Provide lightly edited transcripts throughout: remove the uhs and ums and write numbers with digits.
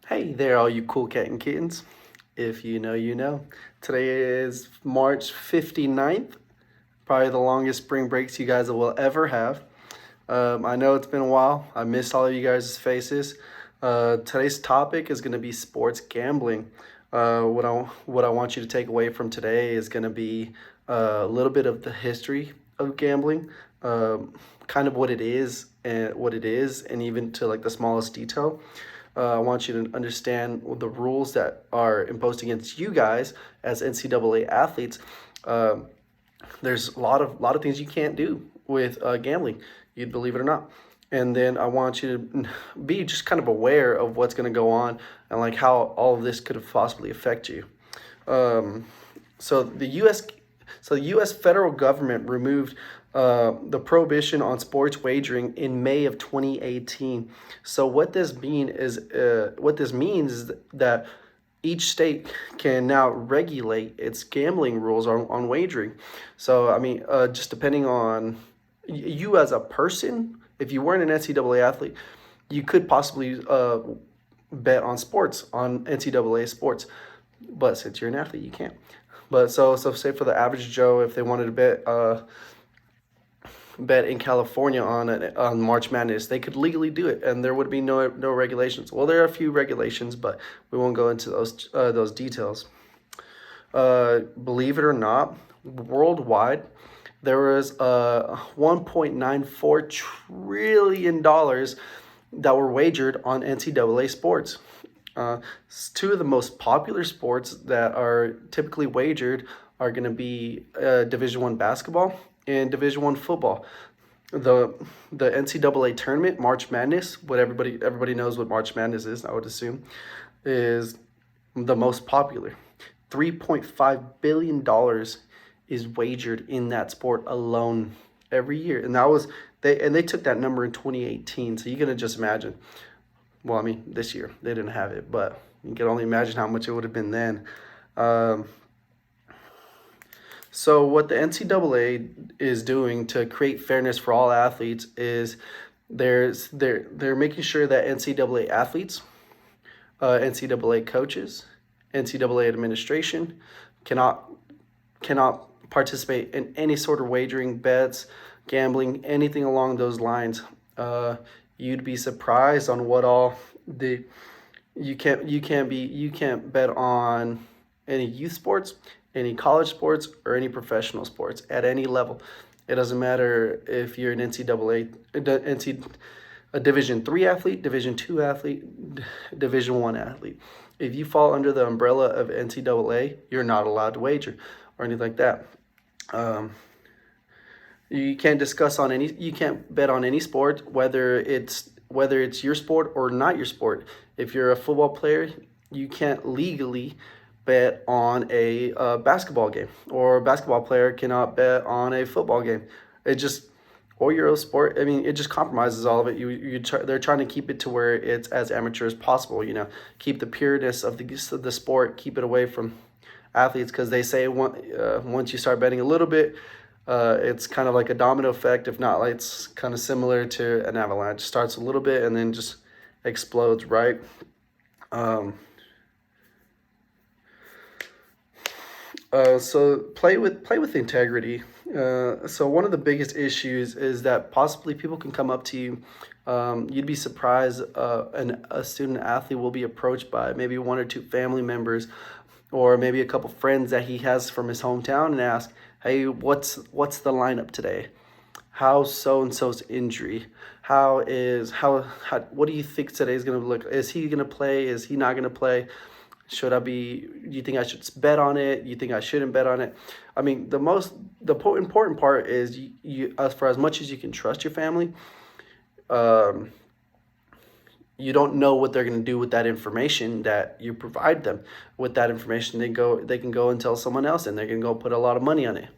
Hey there, all you cool cat and kittens. If you know, you know. Today is March 59th, probably the longest spring breaks you guys will ever have. I know it's been a while. I missed all of you guys' faces. Today's topic is going to be sports gambling. What I want you to take away from today is going to be a little bit of the history of gambling, kind of what it is, and even to like the smallest detail. I want you to understand the rules that are imposed against you guys as NCAA athletes. Uh, there's a lot of things you can't do with gambling. You'd believe it or not. And then I want you to be just kind of aware of what's going to go on and like how all of this could possibly affect you. Um, so the U.S. So the U.S. federal government removed the prohibition on sports wagering in May of 2018. So what this means is that each state can now regulate its gambling rules on wagering. So I mean, just depending on you as a person, if you weren't an NCAA athlete, you could possibly bet on sports, on NCAA sports. But since you're an athlete, you can't. But so say for the average Joe, if they wanted to bet in California on March Madness, they could legally do it, and there would be no regulations. Well, there are a few regulations, but we won't go into those details. Believe it or not, worldwide, there was 1.94 trillion dollars that were wagered on NCAA sports. Two of the most popular sports that are typically wagered are going to be Division I basketball and Division I football. The the NCAA tournament, March Madness, what everybody knows what March Madness is, I would assume, is the most popular. $3.5 billion is wagered in that sport alone every year, and they took that number in 2018. So you can just imagine. Well, I mean, this year they didn't have it, but you can only imagine how much it would have been then. Um, so what the NCAA is doing to create fairness for all athletes is they're making sure that NCAA athletes, NCAA coaches, NCAA administration cannot cannot participate in any sort of wagering, bets, gambling, anything along those lines. You'd be surprised on what all the you can't bet on any youth sports, any college sports, or any professional sports at any level. It doesn't matter if you're an a Division 3 athlete, Division 2 athlete, Division 1 athlete. If you fall under the umbrella of NCAA, you're not allowed to wager or anything like that. Um, you can't bet on any sport, whether it's your sport or not your sport. If you're a football player, you can't legally bet on a basketball game, or a basketball player cannot bet on a football game. It just or Euro sport. I mean, it just compromises all of it. They're trying to keep it to where it's as amateur as possible. Keep the pureness of the sport, keep it away from athletes, because they say once you start betting a little bit, it's kind of like a domino effect. If not, like, it's kind of similar to an avalanche. Starts a little bit and then just explodes, right? Um, so play with integrity. So one of the biggest issues is that possibly people can come up to you. You'd be surprised. A student athlete will be approached by maybe one or two family members, or maybe a couple friends that he has from his hometown, and ask, "Hey, what's the lineup today? How's so and so's injury? How what do you think today's gonna look? Is he gonna play? Is he not gonna play? Do you think I should bet on it? You think I shouldn't bet on it?" I mean, important part is as for as much as you can trust your family, um, you don't know what they're going to do with that information that you provide them. With that information, they can go and tell someone else, and they can go put a lot of money on it.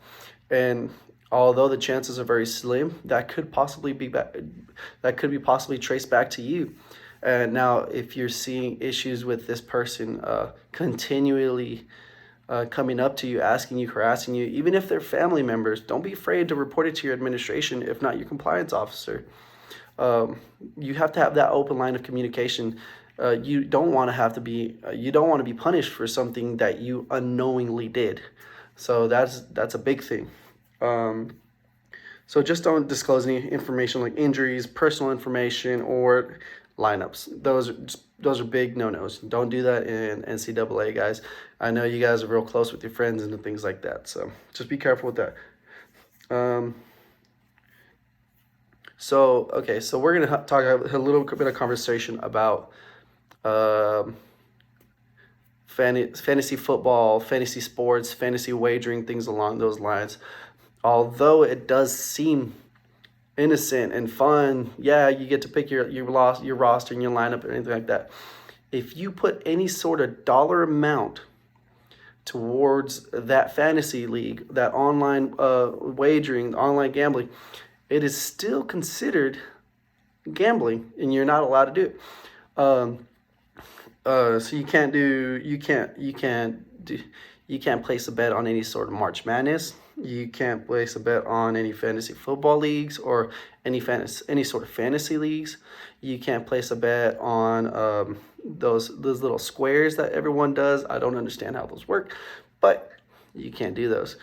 And although the chances are very slim, that could be possibly traced back to you. And now, if you're seeing issues with this person continually coming up to you, asking you, harassing you, even if they're family members, don't be afraid to report it to your administration, if not your compliance officer. Um, you have to have that open line of communication. you don't want to have to be you don't want to be punished for something that you unknowingly did. So that's a big thing. So just don't disclose any information like injuries, personal information, or lineups. Those are big no-nos. Don't do that in NCAA, guys. I know you guys are real close with your friends and things like that, so just be careful with that. So we're gonna talk a little bit of conversation about fantasy football, fantasy sports, fantasy wagering, things along those lines. Although it does seem innocent and fun, yeah, you get to pick your roster and your lineup and anything like that. If you put any sort of dollar amount towards that fantasy league, that online wagering, online gambling, it is still considered gambling, and you're not allowed to do it. So you can't place a bet on any sort of March Madness. You can't place a bet on any fantasy football leagues or any sort of fantasy leagues. You can't place a bet on those little squares that everyone does. I don't understand how those work, but you can't do those.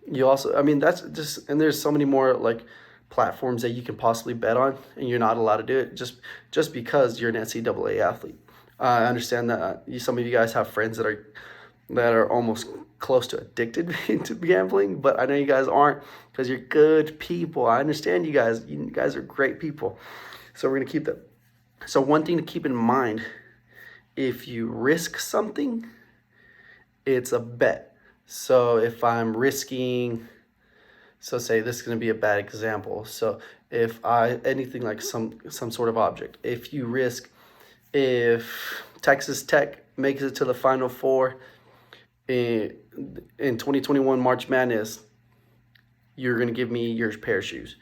You also, I mean, that's just, and there's so many more like platforms that you can possibly bet on, and you're not allowed to do it just because you're an NCAA athlete. I understand that some of you guys have friends that are almost close to addicted to gambling, but I know you guys aren't because you're good people. I understand you guys. You guys are great people. So we're gonna keep that. So one thing to keep in mind, if you risk something, it's a bet. So if I'm risking, so say this is going to be a bad example. So if anything like some sort of object, if Texas Tech makes it to the Final Four in 2021 March Madness, you're going to give me your pair of shoes.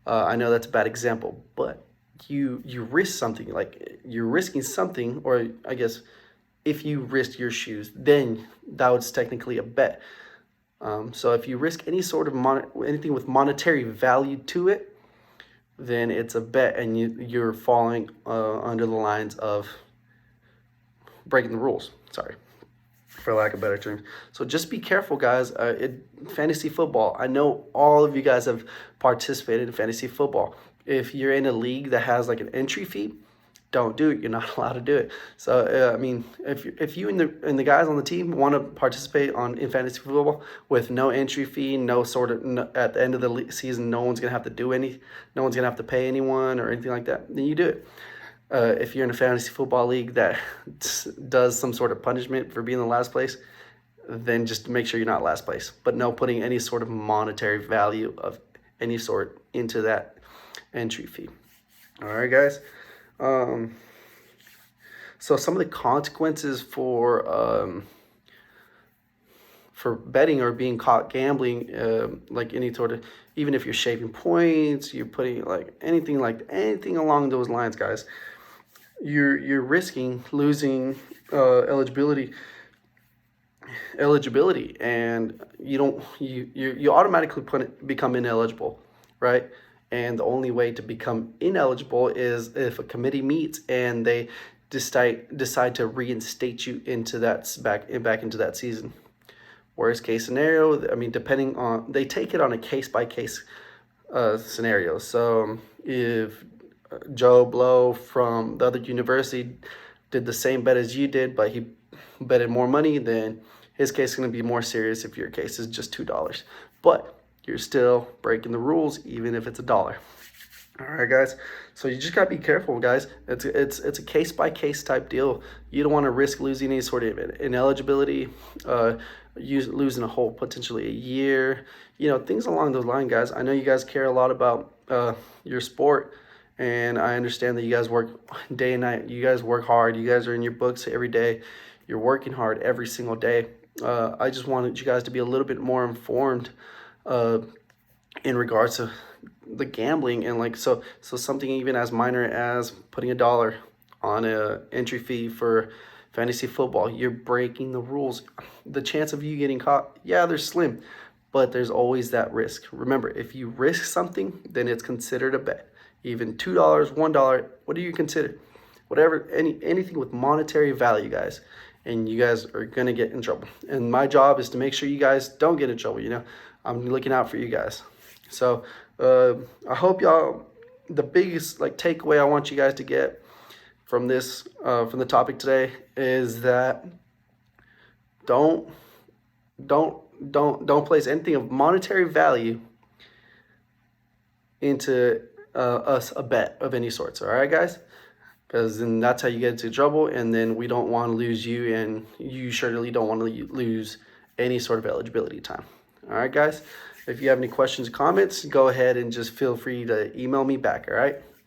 I know that's a bad example, but you risk something, like you're risking something, or I guess if you risk your shoes, then that was technically a bet. So if you risk any sort of anything with monetary value to it, then it's a bet, and you're falling under the lines of breaking the rules. Sorry, for lack of better terms. So just be careful, guys. Fantasy football, I know all of you guys have participated in fantasy football. If you're in a league that has like an entry fee, don't do it. You're not allowed to do it. So I mean, if you and the guys on the team want to participate in fantasy football with no entry fee, at the end of the season, no one's gonna have to pay anyone or anything like that, then you do it. If you're in a fantasy football league that does some sort of punishment for being in the last place, then just make sure you're not last place. But no putting any sort of monetary value of any sort into that entry fee. All right, guys. So some of the consequences for betting or being caught gambling, like any sort of, even if you're shaving points, you're putting like anything along those lines, guys, you're risking losing eligibility, and you automatically become ineligible, right? And the only way to become ineligible is if a committee meets and they decide to reinstate you into back into that season. Worst case scenario, I mean, they take it on a case by case scenario. So if Joe Blow from the other university did the same bet as you did, but he betted more money, then his case is going to be more serious if your case is just $2. But you're still breaking the rules, even if it's $1. All right, guys. So you just gotta be careful, guys. It's a case by case type deal. You don't want to risk losing any sort of ineligibility, losing potentially a year. Things along those lines, guys. I know you guys care a lot about your sport, and I understand that you guys work day and night. You guys work hard. You guys are in your books every day. You're working hard every single day. I just wanted you guys to be a little bit more informed in regards to the gambling, and so something even as minor as putting $1 on a entry fee for fantasy football. You're breaking the rules. The chance of you getting caught, yeah, they're slim, but there's always that risk. Remember, if you risk something, then it's considered a bet. Even $2, $1, what do you consider? whatever, anything with monetary value, guys, and you guys are gonna get in trouble. And my job is to make sure you guys don't get in trouble. You know, I'm looking out for you guys. So I hope y'all, the biggest like takeaway I want you guys to get from this from the topic today is that don't place anything of monetary value into a bet of any sorts. All right, guys, because then that's how you get into trouble, and then we don't want to lose you, and you surely don't want to lose any sort of eligibility time. All right, guys, if you have any questions or comments, go ahead and just feel free to email me back. All right.